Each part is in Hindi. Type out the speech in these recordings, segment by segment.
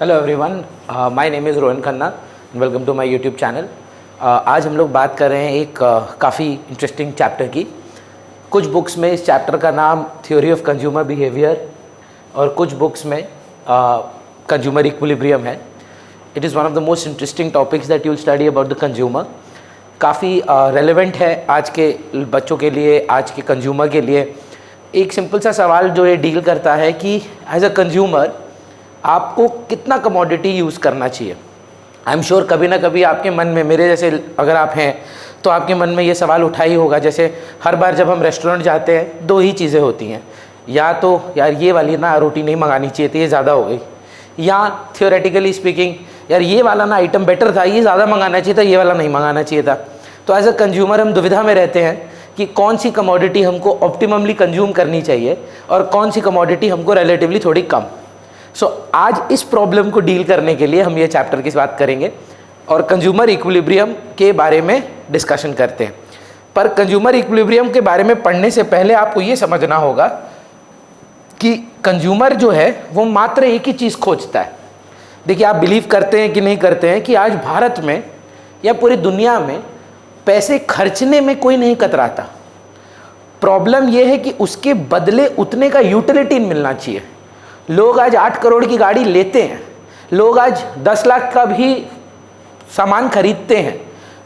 Hello everyone, my name is Rohan Khanna, welcome to my YouTube channel. आज हम लोग बात कर रहे हैं एक काफ़ी इंटरेस्टिंग चैप्टर की। कुछ बुक्स में इस चैप्टर का नाम थ्योरी ऑफ कंज्यूमर बिहेवियर और कुछ बुक्स में कंज्यूमर इक्विलिब्रियम है। It is one of the most interesting topics that you will study about the consumer. काफ़ी रेलेवेंट है आज के बच्चों के लिए, आज के कंज्यूमर के लिए। एक सिंपल सा सवाल जो ये डील करता है कि एज अ कंज्यूमर आपको कितना कमोडिटी यूज़ करना चाहिए। आई एम श्योर कभी ना कभी आपके मन में, मेरे जैसे अगर आप हैं तो आपके मन में ये सवाल उठा ही होगा। जैसे हर बार जब हम रेस्टोरेंट जाते हैं दो ही चीज़ें होती हैं, या तो यार ये वाली ना रोटी नहीं मंगानी चाहिए थी, ये ज़्यादा हो गई, या थियोरेटिकली स्पीकिंग यार ये वाला ना आइटम बेटर था, ये ज़्यादा मंगाना चाहिए था, ये वाला नहीं मंगाना चाहिए था। तो एज अ कंज्यूमर हम दुविधा में रहते हैं कि कौन सी कमोडिटी हमको ऑप्टिममली कंज्यूम करनी चाहिए और कौन सी कमोडिटी हमको रिलेटिवली थोड़ी कम। आज इस प्रॉब्लम को डील करने के लिए हम ये चैप्टर की बात करेंगे और कंज्यूमर इक्विलिब्रियम के बारे में डिस्कशन करते हैं। पर कंज्यूमर इक्विलिब्रियम के बारे में पढ़ने से पहले आपको ये समझना होगा कि कंज्यूमर जो है वो मात्र एक ही चीज़ खोजता है। देखिए, आप बिलीव करते हैं कि नहीं करते हैं कि आज भारत में या पूरी दुनिया में पैसे खर्चने में कोई नहीं कतराता। प्रॉब्लम यह है कि उसके बदले उतने का यूटिलिटी मिलना चाहिए। लोग आज 8 करोड़ की गाड़ी लेते हैं, लोग आज 10 लाख का भी सामान खरीदते हैं,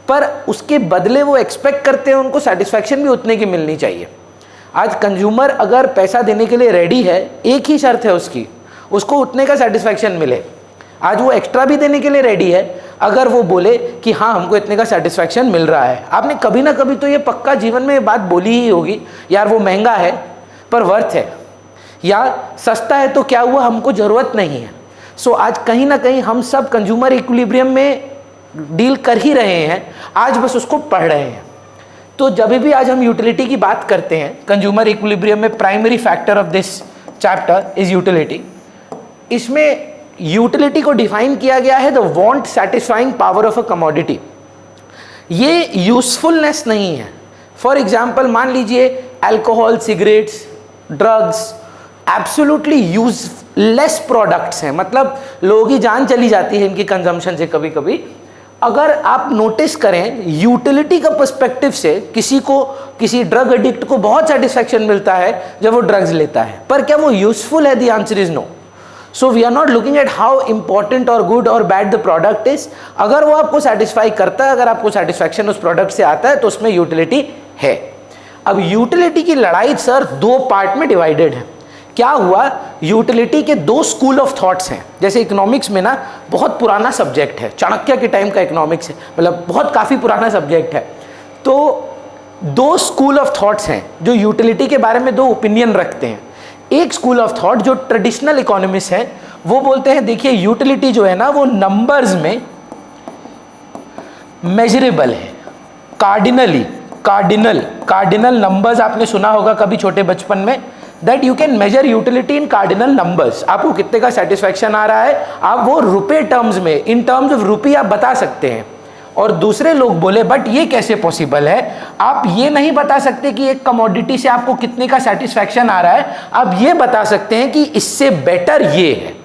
पर उसके बदले वो एक्सपेक्ट करते हैं उनको सेटिस्फैक्शन भी उतने की मिलनी चाहिए। आज कंज्यूमर अगर पैसा देने के लिए रेडी है, एक ही शर्त है उसकी, उसको उतने का सेटिस्फैक्शन मिले। आज वो एक्स्ट्रा भी देने के लिए रेडी है अगर वो बोले कि हाँ हमको इतने का सेटिस्फैक्शन मिल रहा है। आपने कभी ना कभी तो ये पक्का जीवन में ये बात बोली ही होगी, यार वो महंगा है पर वर्थ है, या सस्ता है तो क्या हुआ, हमको ज़रूरत नहीं है। आज कहीं ना कहीं हम सब कंज्यूमर इक्विलिब्रियम में डील कर ही रहे हैं, आज बस उसको पढ़ रहे हैं। तो जब भी आज हम यूटिलिटी की बात करते हैं, कंज्यूमर इक्विलिब्रियम में primary factor of this chapter is utility. इसमें यूटिलिटी को डिफाइन किया गया है the want satisfying power of a commodity. ये यूजफुलनेस नहीं है। फॉर एग्जाम्पल मान लीजिए alcohol, cigarettes, drugs absolutely useless products हैं, मतलब लोगों की जान चली जाती है इनकी कंजम्पशन से कभी कभी। अगर आप नोटिस करें यूटिलिटी का पर्सपेक्टिव से, किसी ड्रग एडिक्ट को बहुत सेटिस्फैक्शन मिलता है जब वो ड्रग्स लेता है, पर क्या वो यूजफुल है? The answer is no. So we are not looking at how important और गुड और बैड द प्रोडक्ट इज। अगर वो आपको सेटिस्फाई करता है, अगर आपको सेटिस्फैक्शन उस प्रोडक्ट से आता है तो उसमें यूटिलिटी है। अब यूटिलिटी की लड़ाई सर दो पार्ट में डिवाइडेड है। क्या हुआ, यूटिलिटी के दो स्कूल ऑफ थॉट्स हैं। जैसे इकोनॉमिक्स में ना बहुत पुराना सब्जेक्ट है, चाणक्य के टाइम का इकोनॉमिक्स है, मतलब बहुत काफ़ी पुराना सब्जेक्ट है। तो दो स्कूल ऑफ थॉट्स हैं जो यूटिलिटी के बारे में दो ओपिनियन रखते हैं। एक स्कूल ऑफ थॉट जो ट्रेडिशनल इकोनॉमिस्ट है, वो बोलते हैं देखिए यूटिलिटी जो है ना वो नंबर्स में मेजरेबल है, कार्डिनल नंबर्स आपने सुना होगा कभी छोटे बचपन में, that you can measure utility in cardinal numbers. आपको कितने का सेटिस्फैक्शन आ रहा है आप वो रुपए टर्म्स में, इन टर्म्स ऑफ रुपी आप बता सकते हैं। और दूसरे लोग बोले बट ये कैसे पॉसिबल है, आप ये नहीं बता सकते कि एक कमोडिटी से आपको कितने का सेटिस्फैक्शन आ रहा है, आप ये बता सकते हैं कि इससे बेटर ये है।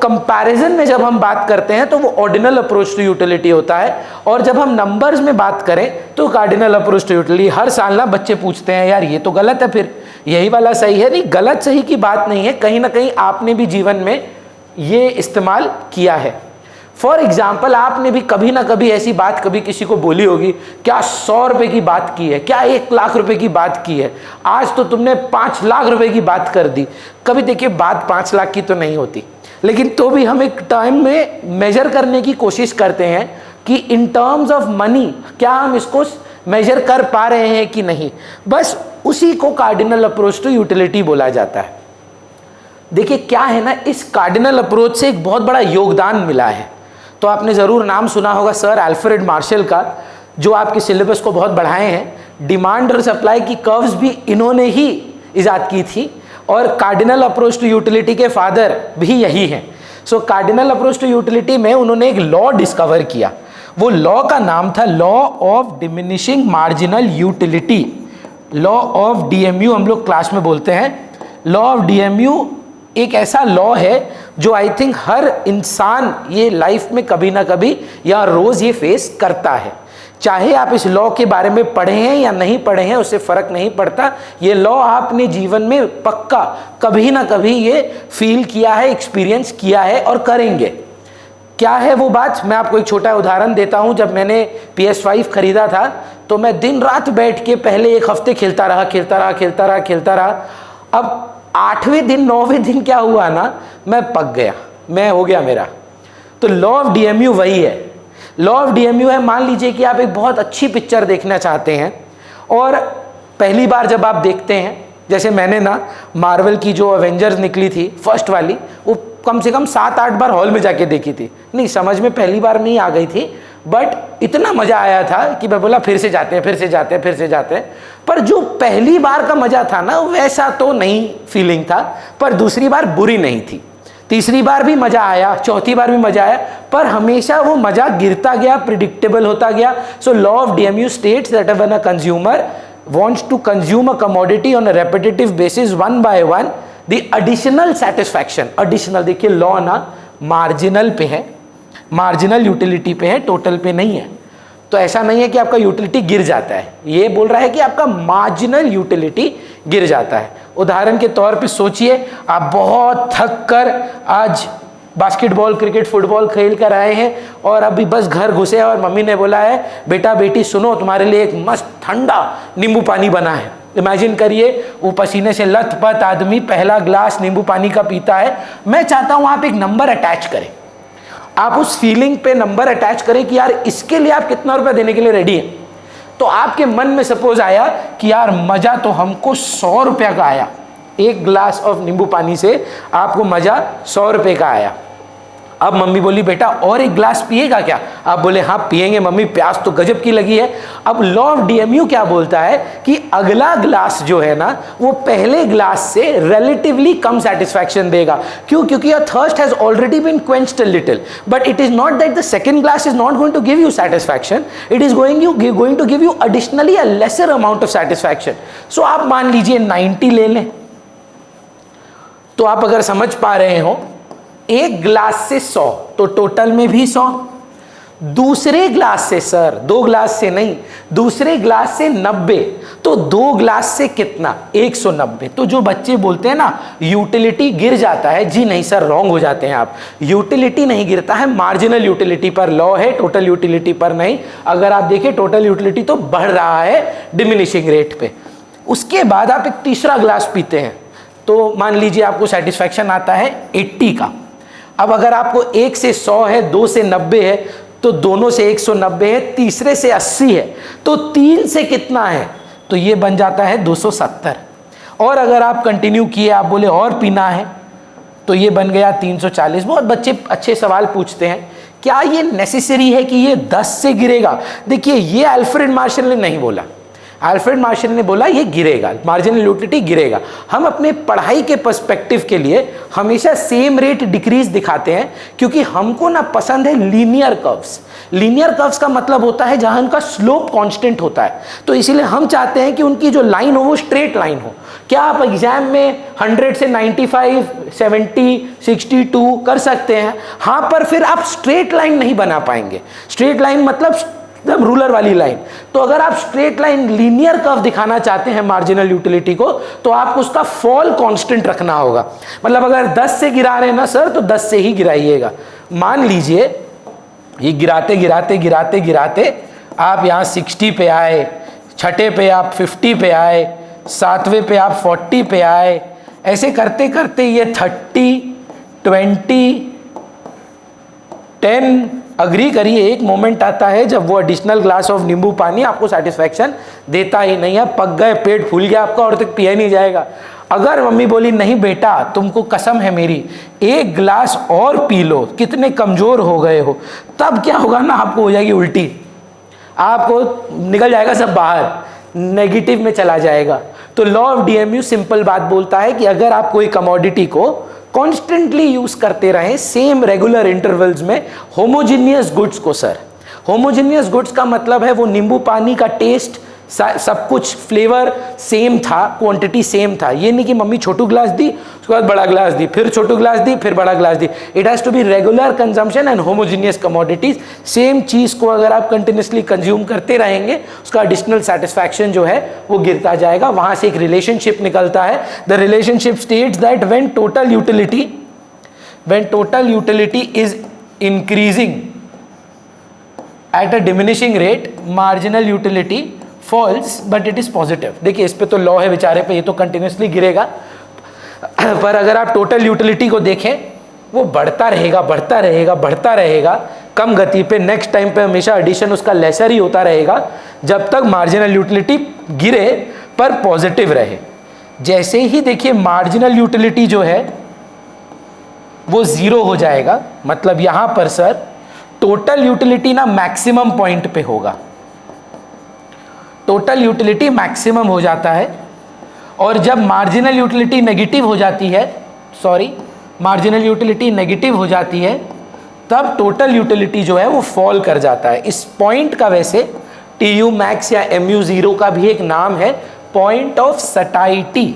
कंपैरिजन में जब हम बात करते हैं तो वो ऑर्डिनल अप्रोच टू यूटिलिटी होता है, और जब हम नंबर्स में बात करें तो कार्डिनल अप्रोच टू यूटिलिटी। हर साल ना बच्चे पूछते हैं यार ये तो गलत है, फिर यही वाला सही है। नहीं, गलत सही की बात नहीं है, कहीं ना कहीं आपने भी जीवन में ये इस्तेमाल किया है। फॉर एग्जाम्पल, आपने भी कभी ना कभी ऐसी बात कभी किसी को बोली होगी, क्या 100 रुपए की बात की है, क्या 1 लाख रुपए की बात की है, आज तो तुमने 5 लाख रुपए की बात कर दी। कभी देखिए बात 5 लाख की तो नहीं होती, लेकिन तो भी हम एक टाइम में मेजर करने की कोशिश करते हैं कि इन टर्म्स ऑफ मनी क्या हम इसको मेजर कर पा रहे हैं कि नहीं। बस उसी को कार्डिनल अप्रोच टू यूटिलिटी बोला जाता है। देखिए क्या है ना, इस कार्डिनल अप्रोच से एक बहुत बड़ा योगदान मिला है। तो आपने ज़रूर नाम सुना होगा सर अल्फ्रेड मार्शल का, जो आपके सिलेबस को बहुत बढ़ाए हैं। डिमांड और सप्लाई की कर्व्स भी इन्होंने ही इजाद की थी, और कार्डिनल अप्रोच टू यूटिलिटी के फादर भी यही हैं। कार्डिनल अप्रोच टू यूटिलिटी में उन्होंने एक लॉ डिस्कवर किया। वो लॉ का नाम था law of diminishing marginal utility, law of DMU हम लोग क्लास में बोलते हैं। लॉ ऑफ डीएमयू एक ऐसा लॉ है जो आई थिंक हर इंसान ये लाइफ में कभी ना कभी या रोज ये फेस करता है। चाहे आप इस लॉ के बारे में पढ़े हैं या नहीं पढ़े हैं, उससे फर्क नहीं पड़ता। ये लॉ आपने जीवन में पक्का कभी ना कभी ये फील किया है, एक्सपीरियंस किया है और करेंगे। क्या है वो बात? मैं आपको एक छोटा उदाहरण देता हूं। जब मैंने PS5 खरीदा था तो मैं दिन रात बैठ के पहले एक हफ्ते खेलता रहा। अब 8वें दिन 9वें दिन क्या हुआ ना, मैं पक गया, मैं हो गया मेरा। तो लॉ ऑफ DMU वही है। लॉ ऑफ DMU है, मान लीजिए कि आप एक बहुत अच्छी पिक्चर देखना चाहते हैं और पहली बार जब आप देखते हैं, जैसे मैंने ना मार्वल की जो एवेंजर्स निकली थी फर्स्ट वाली, वो कम से कम 7-8 बार हॉल में जाके देखी थी। नहीं, समझ में पहली बार नहीं आ गई थी, बट इतना मज़ा आया था कि मैं बोला फिर से जाते हैं। पर जो पहली बार का मज़ा था ना, वैसा तो नहीं फीलिंग था। पर दूसरी बार बुरी नहीं थी, तीसरी बार भी मज़ा आया, चौथी बार भी मज़ा आया, पर हमेशा वो मज़ा गिरता गया, प्रिडिक्टेबल होता गया। So law of DMU states that when a consumer wants to consume a commodity on a repetitive basis one by one, the additional satisfaction, additional देखिए लॉ ना मार्जिनल पे है, मार्जिनल यूटिलिटी पे है, टोटल पे नहीं है। तो ऐसा नहीं है कि आपका यूटिलिटी गिर जाता है, ये बोल रहा है कि आपका मार्जिनल यूटिलिटी गिर जाता है। उदाहरण के तौर पे सोचिए, आप बहुत थक कर आज बास्केटबॉल, क्रिकेट, फुटबॉल खेल कर आए हैं और अभी बस घर घुसे और मम्मी ने बोला है बेटा बेटी सुनो, तुम्हारे लिए एक मस्त ठंडा नींबू पानी बना है। इमेजिन करिए, वो पसीने से लथपथ आदमी पहला ग्लास नींबू पानी का पीता है। मैं चाहता हूं आप एक नंबर अटैच करें, आप उस फीलिंग पे नंबर अटैच करें कि यार इसके लिए आप कितना रुपया देने के लिए रेडी हैं। तो आपके मन में सपोज आया कि यार मजा तो हमको 100 रुपया का आया, एक ग्लास ऑफ नींबू पानी से आपको मजा 100 रुपये का आया। अब मम्मी बोली बेटा और एक ग्लास पिएगा क्या? आप बोले हाँ पिएंगे मम्मी, प्यास तो गजब की लगी है। अब लॉ ऑफ DMU क्या बोलता है कि अगला ग्लास जो है ना, वो पहले ग्लास से रिलेटिवली कम सेटिस्फैक्शन देगा। क्यों? क्योंकि your thirst has already been quenched a little, but it is not that the second glass is not going to give you satisfaction, it is going to give you additionally a lesser amount of satisfaction. So आप मान लीजिए 90 ले लें, तो आप अगर समझ पा रहे हो एक ग्लास से 100 तो टोटल में भी 100, दूसरे ग्लास से सर 2 ग्लास से नहीं, दूसरे ग्लास से 90, तो 2 ग्लास से कितना? 190। तो जो बच्चे बोलते हैं ना यूटिलिटी गिर जाता है, जी नहीं सर, रॉन्ग हो जाते हैं आप। यूटिलिटी नहीं गिरता है, मार्जिनल यूटिलिटी पर लॉ है, टोटल यूटिलिटी पर नहीं। अगर आप देखें टोटल यूटिलिटी तो बढ़ रहा है डिमिनिशिंग रेट पे। उसके बाद आप एक तीसरा ग्लास पीते हैं तो मान लीजिए आपको सेटिस्फैक्शन आता है 80 का। अब अगर आपको 1 से 100 है, 2 से 90 है, तो दोनों से 190 है, तीसरे से 80 है, तो 3 से कितना है? तो ये बन जाता है 270। और अगर आप कंटिन्यू किए, आप बोले और पीना है, तो ये बन गया 340। बहुत बच्चे अच्छे सवाल पूछते हैं, क्या ये नेसेसरी है कि ये 10 से गिरेगा? देखिए ये अल्फ्रेड मार्शल ने नहीं बोला, अल्फ्रेड मार्शल ने बोला ये गिरेगा, मार्जिनल यूटिलिटी गिरेगा। हम अपने पढ़ाई के पर्सपेक्टिव के लिए हमेशा सेम रेट डिक्रीज दिखाते हैं, क्योंकि हमको ना पसंद है लीनियर कर्व्स। लीनियर कर्व्स का मतलब होता है जहां उनका स्लोप कांस्टेंट होता है, तो इसीलिए हम चाहते हैं कि उनकी जो लाइन हो वो स्ट्रेट लाइन हो। क्या आप एग्जाम में 100 से 95, 70, 62 कर सकते हैं? हाँ, पर फिर आप स्ट्रेट लाइन नहीं बना पाएंगे। स्ट्रेट लाइन मतलब एकदम रूलर वाली लाइन। तो अगर आप स्ट्रेट लाइन लीनियर कर्व दिखाना चाहते हैं मार्जिनल यूटिलिटी को, तो आपको उसका फॉल कांस्टेंट रखना होगा। मतलब अगर 10 से गिरा रहे हैं ना सर, तो 10 से ही गिराइएगा। मान लीजिए ये गिराते गिराते गिराते गिराते आप यहाँ 60 पे आए, छठे पे आप 50 पे आए, 7वें पे आप 40 पे आए, ऐसे करते करते ये 30, 20, 10। अग्री करिए, एक मोमेंट आता है जब वो एडिशनल ग्लास ऑफ नींबू पानी आपको सेटिस्फैक्शन देता ही नहीं है, पक गए, पेट फूल गया आपका और तक पिया नहीं जाएगा। अगर मम्मी बोली नहीं बेटा तुमको कसम है मेरी, एक ग्लास और पी लो, कितने कमजोर हो गए हो, तब क्या होगा ना, आपको हो जाएगी उल्टी, आपको निकल जाएगा सब बाहर, नेगेटिव में चला जाएगा। तो लॉ ऑफ DMU सिंपल बात बोलता है कि अगर आप कोई कमोडिटी को कॉन्स्टेंटली यूज करते रहें सेम रेगुलर इंटरवल्स में, होमोजीनियस गुड्स को, सर होमोजीनियस गुड्स का मतलब है वो नींबू पानी का टेस्ट सब कुछ फ्लेवर सेम था, क्वांटिटी सेम था। ये नहीं कि मम्मी छोटू ग्लास दी, उसके बाद बड़ा ग्लास दी, फिर छोटू ग्लास दी, फिर बड़ा ग्लास दी। It has to be regular consumption and homogeneous commodities. Same चीज़ को अगर आप कंटिन्यूसली कंज्यूम करते रहेंगे, उसका एडिशनल सेटिस्फैक्शन जो है वो गिरता जाएगा। वहाँ से एक रिलेशनशिप निकलता है। The relationship states that when total utility is increasing at a diminishing rate, marginal utility falls but it is positive। देखिए इस पे तो लॉ है बेचारे पे, ये तो कंटिन्यूसली गिरेगा। पर अगर आप टोटल यूटिलिटी को देखें, वो बढ़ता रहेगा बढ़ता रहेगा बढ़ता रहेगा कम गति पे। नेक्स्ट टाइम पे हमेशा एडिशन उसका लेसर ही होता रहेगा जब तक मार्जिनल यूटिलिटी गिरे पर पॉजिटिव रहे। जैसे ही देखिए मार्जिनल यूटिलिटी जो है वो जीरो हो जाएगा, मतलब यहां पर सर टोटल यूटिलिटी ना मैक्सिमम पॉइंट पे होगा। टोटल यूटिलिटी मैक्सिमम हो जाता है, और जब मार्जिनल यूटिलिटी नेगेटिव हो जाती है, मार्जिनल यूटिलिटी नेगेटिव हो जाती है, तब टोटल यूटिलिटी जो है वो फॉल कर जाता है। इस पॉइंट का वैसे TU मैक्स या MU0 का भी एक नाम है, पॉइंट ऑफ सटाइटी।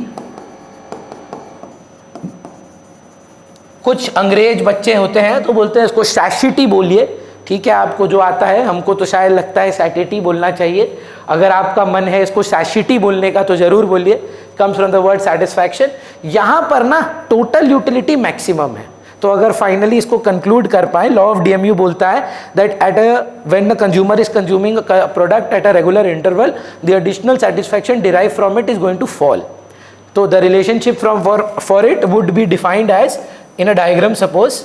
कुछ अंग्रेज बच्चे होते हैं तो बोलते हैं इसको सैटिटी बोलिए। ठीक है, आपको जो आता है, हमको तो शायद लगता है सैटिटी बोलना चाहिए। अगर आपका मन है इसको सैटिटी बोलने का तो जरूर बोलिए। Comes from the word satisfaction. यहाँ पर ना टोटल यूटिलिटी मैक्सिमम है। तो अगर फाइनली इसको कंक्लूड कर पाए, लॉ ऑफ DMU बोलता है that when the consumer is consuming product at a regular interval, the additional satisfaction derive from it is going to fall. तो the relationship from for it would be defined as in a diagram, suppose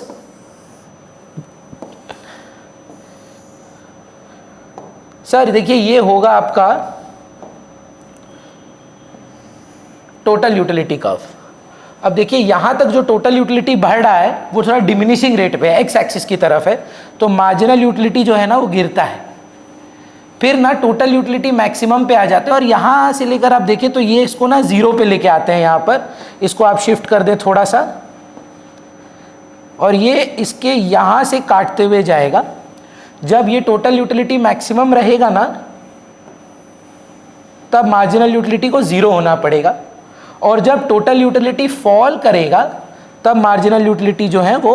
sir देखिए ये होगा आपका टोटल यूटिलिटी कर्व। अब देखिए यहां तक जो टोटल यूटिलिटी बढ़ रहा है वो थोड़ा डिमिनिशिंग रेट पे है, एक्स एक्सिस की तरफ है, तो मार्जिनल यूटिलिटी जो है ना वो गिरता है। फिर ना टोटल यूटिलिटी मैक्सिमम पे आ जाते हैं, और यहां से लेकर आप देखिए तो ये इसको ना जीरो पे लेके आते हैं। यहां पर इसको आप शिफ्ट कर दें थोड़ा सा, और ये इसके यहाँ से काटते हुए जाएगा। जब ये टोटल यूटिलिटी मैक्सिमम रहेगा ना, तब मार्जिनल यूटिलिटी को ज़ीरो होना पड़ेगा, और जब टोटल यूटिलिटी फॉल करेगा तब मार्जिनल यूटिलिटी जो है वो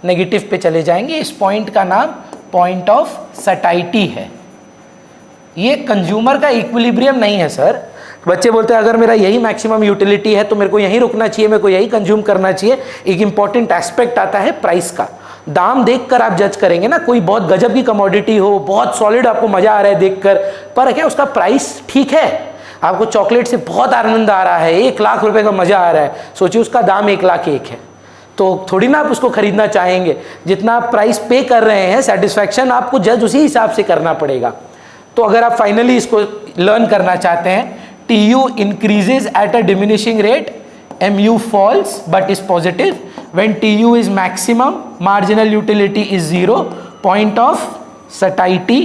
नेगेटिव पे चले जाएंगे। इस पॉइंट का नाम पॉइंट ऑफ सटाइटी है। ये कंज्यूमर का इक्विलिब्रियम नहीं है सर। बच्चे बोलते हैं अगर मेरा यही मैक्सिमम यूटिलिटी है तो मेरे को यहीं रुकना चाहिए, मेरे को यही कंज्यूम करना चाहिए। एक इंपॉर्टेंट एस्पेक्ट आता है प्राइस का। दाम देखकर आप जज करेंगे ना। कोई बहुत गजब की कमोडिटी हो, बहुत सॉलिड, आपको मजा आ रहा है देखकर, पर क्या उसका प्राइस ठीक है? आपको चॉकलेट से बहुत आनंद आ रहा है, 1 लाख रुपए का मजा आ रहा है, सोचिए उसका दाम 1,01,000 है, तो थोड़ी ना आप उसको खरीदना चाहेंगे। जितना आप प्राइस पे कर रहे हैं, सेटिस्फैक्शन आपको जज उसी हिसाब से करना पड़ेगा। तो अगर आप फाइनली इसको लर्न करना चाहते हैं, TU increases at a diminishing rate, MU falls but is positive. When TU is maximum, marginal utility is 0, point of satiety.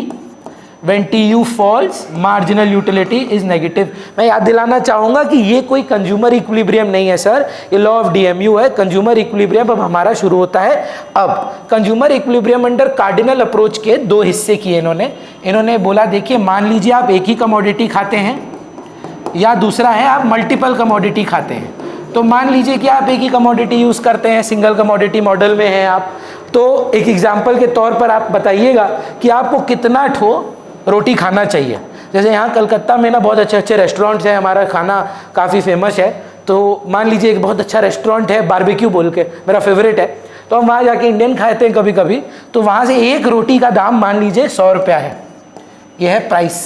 When TU falls, marginal utility is negative. मैं याद दिलाना चाहूँगा कि ये कोई कंज्यूमर इक्विलिब्रियम नहीं है सर, ये लॉ ऑफ DMU है। कंज्यूमर इक्विलिब्रियम अब हमारा शुरू होता है। अब consumer equilibrium under cardinal approach के 2 हिस्से किए इन्होंने बोला देखिए मान लीजिए आप एक ही कमोडिटी खाते हैं, या दूसरा है आप मल्टीपल कमोडिटी खाते हैं। तो मान लीजिए कि आप एक ही कमोडिटी यूज़ करते हैं, सिंगल कमोडिटी मॉडल में हैं आप, तो एक एग्जांपल के तौर पर आप बताइएगा कि आपको कितना ठो रोटी खाना चाहिए। जैसे यहाँ कलकत्ता में ना बहुत अच्छे अच्छे रेस्टोरेंट्स हैं, हमारा खाना काफ़ी फेमस है। तो मान लीजिए एक बहुत अच्छा रेस्टोरेंट है, बारबेक्यू बोल के, मेरा फेवरेट है, तो हम वहाँ जाके इंडियन खाते हैं कभी कभी। तो वहाँ से एक रोटी का दाम मान लीजिए 100 रुपया है, यह है प्राइस।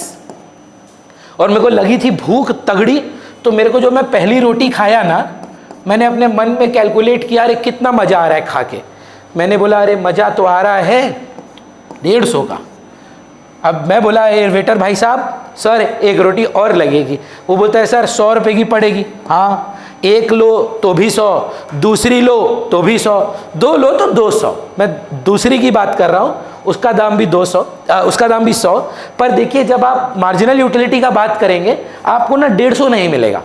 और मेरे को लगी थी भूख तगड़ी, तो मेरे को जो मैं पहली रोटी खाया ना, मैंने अपने मन में कैलकुलेट किया, अरे कितना मज़ा आ रहा है खा के। मैंने बोला अरे मज़ा तो आ रहा है 150 का। अब मैं बोला ए वेटर भाई साहब, सर एक रोटी और लगेगी। वो बोलता है सर 100 रुपये की पड़ेगी। हाँ, एक लो तो भी 100, दूसरी लो तो भी 100, 2 लो तो 200। मैं दूसरी की बात कर रहा हूँ, उसका दाम भी 200, उसका दाम भी 100। पर देखिए जब आप मार्जिनल यूटिलिटी का बात करेंगे, आपको ना 150 नहीं मिलेगा।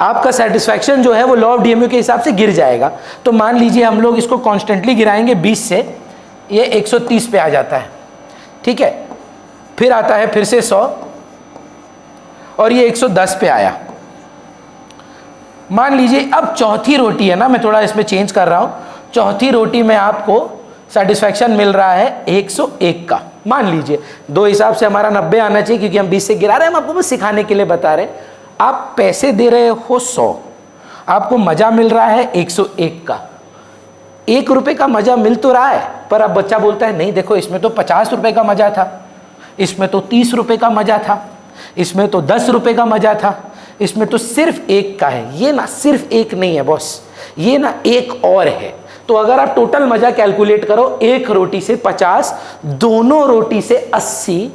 आपका सेटिस्फैक्शन जो है वो लॉ ऑफ DMU के हिसाब से गिर जाएगा। तो मान लीजिए हम लोग इसको कॉन्स्टेंटली गिराएंगे 20 से, ये 130 पे आ जाता है। ठीक है, फिर आता है फिर से 100, और ये 110 पे आया। मान लीजिए अब चौथी रोटी है ना, मैं थोड़ा इसमें चेंज कर रहा हूँ, चौथी रोटी में आपको सेटिस्फैक्शन मिल रहा है 101 का। मान लीजिए दो हिसाब से हमारा 90 आना चाहिए, क्योंकि हम 20 से गिरा रहे हैं, हम आपको बस सिखाने के लिए बता रहे हैं। आप पैसे दे रहे हो 100, आपको मजा मिल रहा है 101 का। 1 रुपये का मजा मिल तो रहा है, पर अब बच्चा बोलता है नहीं देखो इसमें तो 50 रुपये का मजा था, इसमें तो 30 रुपये का मजा था, इसमें तो 10 रुपये का मजा था, इसमें तो सिर्फ 1 का है। ये ना सिर्फ 1 नहीं है बॉस, ये ना एक और है। तो अगर आप टोटल मजा कैलकुलेट करो, 1 रोटी से 50, दोनों रोटी से 80,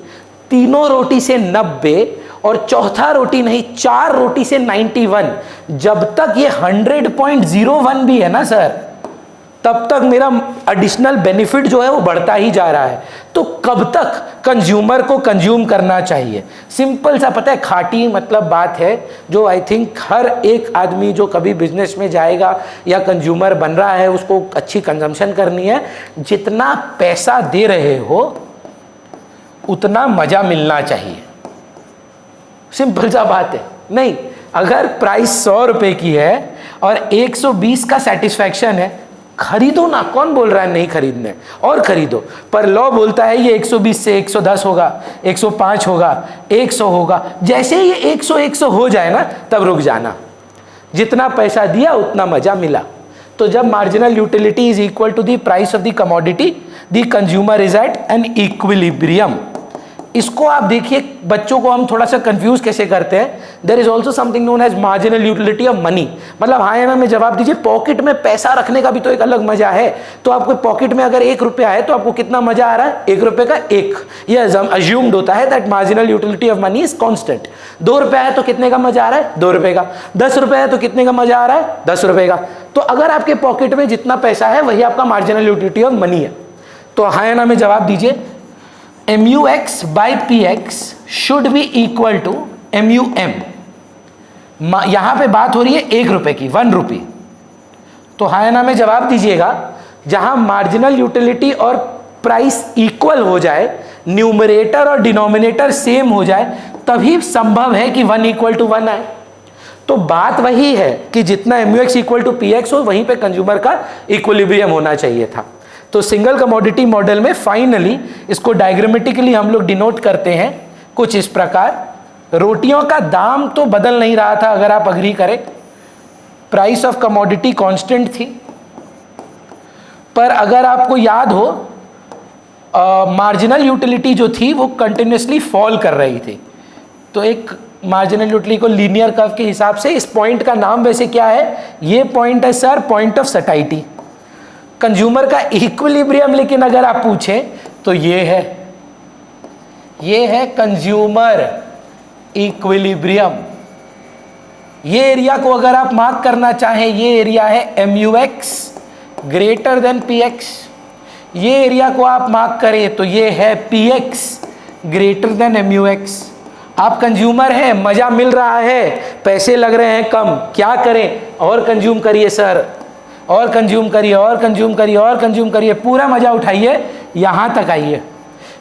तीनों रोटी से 90 और चौथा रोटी नहीं 4 रोटी से 91। जब तक ये 100.01 भी है ना सर, तब तक मेरा एडिशनल बेनिफिट जो है वो बढ़ता ही जा रहा है। तो कब तक कंज्यूमर को कंज्यूम करना चाहिए? सिंपल सा पता है, खाटी मतलब बात है जो आई थिंक हर एक आदमी जो कभी बिजनेस में जाएगा या कंज्यूमर बन रहा है उसको अच्छी कंजम्पशन करनी है। जितना पैसा दे रहे हो उतना मजा मिलना चाहिए, सिंपल सा बात है। नहीं, अगर प्राइस 100 रुपए की है और 120 का सेटिस्फैक्शन है, खरीदो ना, कौन बोल रहा है नहीं खरीदने, और खरीदो। पर लॉ बोलता है ये 120 से 110 होगा, 105 होगा, 100 होगा। जैसे ही ये 100 हो जाए ना, तब रुक जाना। जितना पैसा दिया उतना मजा मिला। तो जब marginal utility is equal to the price of the commodity, the consumer is at an equilibrium. इसको आप देखिए, बच्चों को हम थोड़ा सा कंफ्यूज कैसे करते हैं। There is also something known as marginal utility of money. मतलब हाँ या ना में जवाब दीजिए। पॉकेट में पैसा रखने का भी तो एक अलग मजा है। तो आपको पॉकेट में अगर 1 रुपया है तो आपको कितना मजा आ रहा है? 1 रुपये का 1। ये अज्यूम्ड होता है that marginal utility of money is constant. 2 रुपया है तो कितने का मजा आ रहा है? 2 रुपये का। 10 रुपये है तो कितने का मजा आ रहा है? 10 रुपये का। तो अगर आपके पॉकेट में जितना पैसा है वही आपका मार्जिनल यूटिलिटी ऑफ मनी है। तो हाँ या ना में जवाब दीजिए। MUX by PX should be equal to MUM। यहां पे बात हो रही है 1 रुपए की, 1 रुपी। तो हाँ या ना में जवाब दीजिएगा। जहां मार्जिनल यूटिलिटी और प्राइस इक्वल हो जाए, न्यूमरेटर और डिनोमिनेटर सेम हो जाए, तभी संभव है कि 1 = 1 आए। तो बात वही है कि जितना MUX = PX हो, वहीं पे कंज्यूमर का इक्विलिब्रियम होना चाहिए था। तो सिंगल कमोडिटी मॉडल में फाइनली इसको डायग्रामेटिकली हम लोग डिनोट करते हैं कुछ इस प्रकार। रोटियों का दाम तो बदल नहीं रहा था, अगर आप अग्री करें। प्राइस ऑफ कमोडिटी कांस्टेंट थी, पर अगर आपको याद हो मार्जिनल यूटिलिटी जो थी वो कंटिन्यूसली फॉल कर रही थी। तो एक मार्जिनल यूटिलिटी को लीनियर कर्व के हिसाब से, इस पॉइंट का नाम वैसे क्या है? ये पॉइंट है sir point of satiety, consumer का इक्विलिब्रियम। लेकिन अगर आप पूछें तो ये है कंज्यूमर इक्विलिब्रियम। ये एरिया को अगर आप मार्क करना चाहें, ये एरिया है MUX > PX। ये एरिया को आप मार्क करें तो ये है PX > MUX। आप कंज्यूमर हैं, मजा मिल रहा है, पैसे लग रहे हैं कम, क्या करें? और कंज्यूम करिए सर, और कंज्यूम करिए, और कंज्यूम करिए, और कंज्यूम करिए, पूरा मजा उठाइए, यहाँ तक आइए।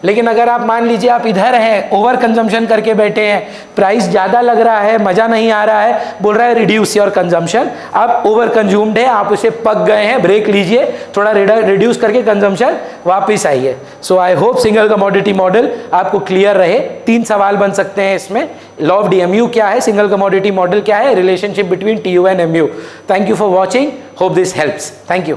लेकिन अगर आप मान लीजिए आप इधर हैं, ओवर कंजम्पशन करके बैठे हैं, प्राइस ज़्यादा लग रहा है, मज़ा नहीं आ रहा है, बोल रहा है रिड्यूस योर कंजम्पशन, आप ओवर कंज्यूम्ड है, आप उसे पक गए हैं, ब्रेक लीजिए, थोड़ा रिड्यूस करके कंजम्पशन वापस आइए। So I hope single commodity model आपको क्लियर रहे। 3 सवाल बन सकते हैं इसमें। लॉ ऑफ DMU क्या है, सिंगल कमोडिटी मॉडल क्या है, relationship between TU and MU। Thank you for watching, hope this helps. Thank you.